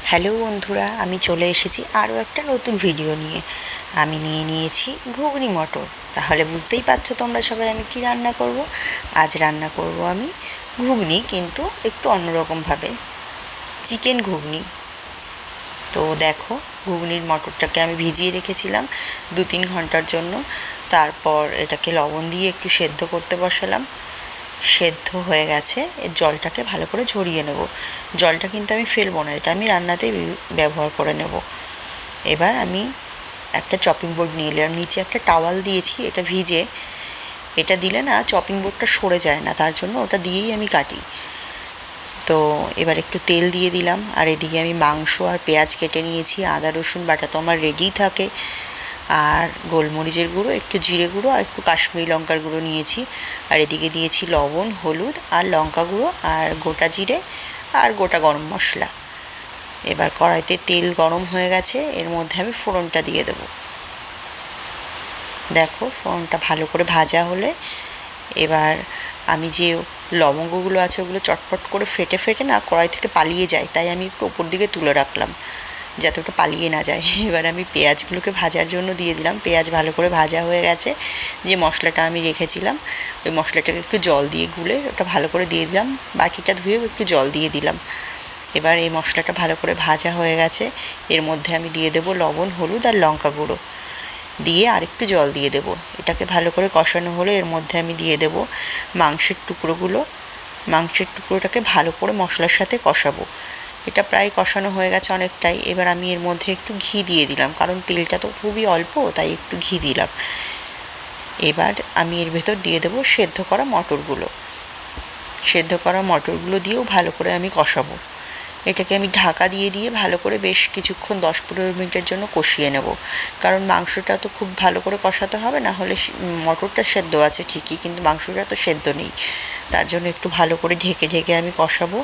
Hello বন্ধুরা, আমি চলে এসেছি আরও একটা নতুন ভিডিও নিয়ে। আমি নিয়েছি ঘুগনি মটর। তাহলে বুঝতেই পারছো তোমরা সবাই আমি কি রান্না করব। আজ রান্না করব আমি ঘুগনি, কিন্তু একটু অন্যরকমভাবে, চিকেন ঘুগনি। তো দেখো, ঘুগনির মটরটাকে আমি ভিজিয়ে রেখেছিলাম 2-3 ঘন্টার জন্য। তারপর এটাকে লবণ দিয়ে একটু সেদ্ধ করতে বসালাম। সেদ্ধ হয়ে গেছে, এর জলটাকে ভালো করে ঝরিয়ে নেব। জলটা কিন্তু আমি ফেলবো না, এটা আমি রান্নাতেই ব্যবহার করে নেব। এবার আমি একটা চপিং বোর্ড নিয়ে এলাম, নিচে একটা টাওয়াল দিয়েছি, এটা ভিজে। এটা দিলে না চপিং বোর্ডটা সরে যায় না, তার জন্য ওটা দিয়েই আমি কাটি। তো এবার একটু তেল দিয়ে দিলাম, আর এদিকে আমি মাংস আর পেঁয়াজ কেটে নিয়েছি। আদা রসুন বাটা তো আমার রেডিই থাকে, আর গোলমরিচের গুঁড়ো, একটু জিরে গুঁড়ো আর একটু কাশ্মীরি লঙ্কার গুঁড়ো নিয়েছি। আর এদিকে দিয়েছি লবণ, হলুদ আর লঙ্কা গুঁড়ো আর গোটা জিরে আর গোটা গরম মশলা। এবার কড়াইতে তেল গরম হয়ে গেছে, এর মধ্যে আমি ফোড়নটা দিয়ে দেবো। দেখো, ফোড়নটা ভালো করে ভাজা হলে এবার আমি যে লবঙ্গগুলো আছে ওগুলো চটপট করে ফেটে ফেটে না কড়াই থেকে পালিয়ে যায়, তাই আমি একটু ওপর দিকে তুলে রাখলাম যাতে ওটা পালিয়ে না যায়। এবার আমি পেঁয়াজগুলোকে ভাজার জন্য দিয়ে দিলাম। পেঁয়াজ ভালো করে ভাজা হয়ে গেছে, যে মশলাটা আমি রেখেছিলাম ওই মশলাটাকে একটু জল দিয়ে গুলে ওটা ভালো করে দিয়ে দিলাম। বাকিটা ধুয়েও একটু জল দিয়ে দিলাম। এবার এই মশলাটা ভালো করে ভাজা হয়ে গেছে, এর মধ্যে আমি দিয়ে দেবো লবণ, হলুদ আর লঙ্কা গুঁড়ো, দিয়ে আরেকটু জল দিয়ে দেবো। এটাকে ভালো করে কষানো হলে এর মধ্যে আমি দিয়ে দেবো মাংসের টুকরোগুলো। মাংসের টুকরোটাকে ভালো করে মশলার সাথে কষাবো। এটা প্রায় কষানো হয়ে গেছে অনেকটাই। এবার আমি এর মধ্যে একটু ঘি দিয়ে দিলাম, কারণ তেলটা তো খুবই অল্প, তাই একটু ঘি দিলাম। এবার আমি এর ভেতর দিয়ে দেবো সেদ্ধ করা মটরগুলো। সেদ্ধ করা মটরগুলো দিয়েও ভালো করে আমি কষাবো। এটাকে আমি ঢাকা দিয়ে দিয়ে ভালো করে বেশ কিছুক্ষণ 10-15 মিনিটের জন্য কষিয়ে নেব, কারণ মাংসটা তো খুব ভালো করে কষাতে হবে, না হলে মটরটা সেদ্ধ আছে ঠিকই কিন্তু মাংসটা তো সেদ্ধ নেই। তার জন্য একটু ভালো করে ঢেকে ঢেকে আমি কষাবো।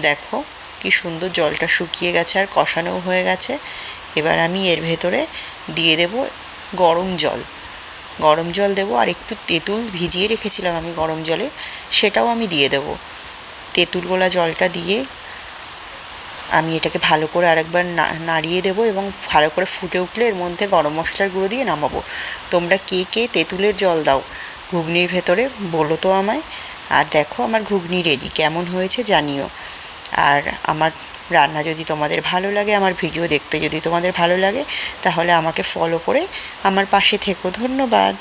দেখো কি সুন্দর জলটা শুকিয়ে গেছে আর কষানোও হয়ে গেছে। এবার আমি এর ভেতরে দিয়ে দেব গরম জল। গরম জল দেবো, আর একটু তেঁতুল ভিজিয়ে রেখেছিলাম আমি গরম জলে, সেটাও আমি দিয়ে দেবো। তেঁতুল গোলা জলটা দিয়ে আমি এটাকে ভালো করে আরেকবার নাড়িয়ে দেবো, এবং ভালো করে ফুটে উঠলে এর মধ্যে গরম মশলার গুঁড়ো দিয়ে নামাবো। তোমরা কে কে তেঁতুলের জল দাও ঘুগনির ভেতরে বলো তো আমায়। আর দেখো, আমার ঘুগনি রেডি, কেমন হয়েছে জানিও। আর আমার রান্না যদি তোমাদের ভালো লাগে, আমার ভিডিও দেখতে যদি তোমাদের ভালো লাগে, তাহলে আমাকে ফলো করে আমার পাশে থেকো। ধন্যবাদ।